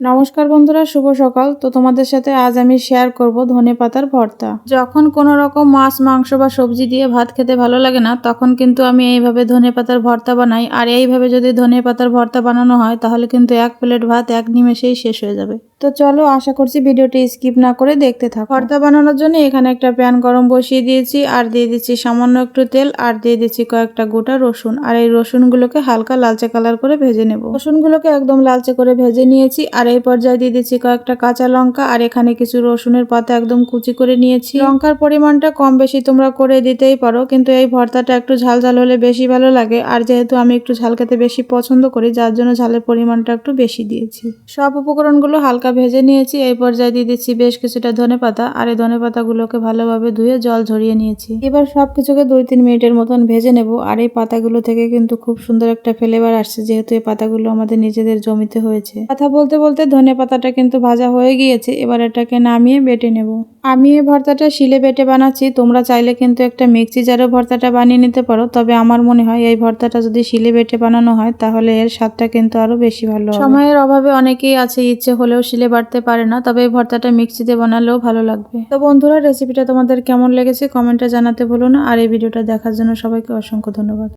নমস্কার বন্ধুরা, শুভ সকাল। তো তোমাদের সাথে আজ আমি শেয়ার করব ধনেপাতার ভর্তা। যখন কোনো রকম মাছ, মাংস বা সবজি দিয়ে ভাত খেতে ভালো লাগে না, তখন কিন্তু আমি এইভাবে ধনেপাতার ভর্তা বানাই। আর এইভাবে যদি ধনেপাতার ভর্তা বানানো হয় তাহলে কিন্তু এক প্লেট ভাত এক নিমেষেই শেষ হয়ে যাবে। তো চলো, আশা করছি ভিডিওটি স্কিপ না করে দেখতে থাকো। ভর্তা বানানোর জন্য এখানে একটা প্যান গরম বসিয়ে দিয়েছি, আর দিয়ে দিচ্ছি সামান্য একটু তেল, আর দিয়ে দিচ্ছি কয়েকটা গোটা রসুন। আর এই রসুনগুলোকে হালকা লালচে কালার করে ভেজে নেব। রসুনগুলোকে একদম লালচে করে ভেজে নিয়েছি। আর এই পর্যায়ে দিয়ে দিচ্ছি কয়েকটা কাঁচা লঙ্কা, আর এখানে কিছু রসুনের পাতা একদম কুচি করে নিয়েছি। লঙ্কার পরিমাণটা কম বেশি তোমরা করে দিতেই পারো, কিন্তু এই ভর্তাটা একটু ঝাল ঝাল হলে বেশি ভালো লাগে। আর যেহেতু আমি একটু ঝাল খেতে বেশি পছন্দ করি, যার জন্য ঝালের পরিমাণটা একটু বেশি দিয়েছি। সব উপকরণগুলো হালকা ভেজে নিয়েছি। এই পর্যায়ে দিয়ে দিচ্ছি বেশ কিছুটা ধনেপাতা, আর এই ধনেপাতাগুলোকে ভালোভাবে ধুয়ে জল ঝরিয়ে নিয়েছি। এবার সবকিছুকে 2-3 মিনিটের মতন ভেজে নেব। আর এই পাতাগুলো থেকে কিন্তু খুব সুন্দর একটা ফ্লেভার আসছে, যেহেতু এই পাতাগুলো আমাদের নিজেদের জমিতে হয়েছে। কথা বলতে বলতে ধনেপাতাটা কিন্তু ভাজা হয়ে গিয়েছে। এবার এটাকে নামিয়ে বেটে নেব। আমি এই ভর্তাটা শিলে বেটে বানাচ্ছি, তোমরা চাইলে কিন্তু একটা মিক্সি জারেও ভর্তাটা বানিয়ে নিতে পারো। তবে আমার মনে হয় এই ভর্তাটা যদি শিলে বেটে বানানো হয় তাহলে এর স্বাদটা কিন্তু আরো বেশি ভালো হবে। সময়ের অভাবে অনেকেই আছে ইচ্ছে হলেও শিলে বাটতে পারে না, তবে এই ভর্তাটা মিক্সিতে বানালেও ভালো লাগবে। তো বন্ধুরা, রেসিপিটা তোমাদের কেমন লেগেছে কমেন্টে জানাতে ভুলো না। আর এই ভিডিওটা দেখার জন্য সবাইকে অসংখ্য ধন্যবাদ।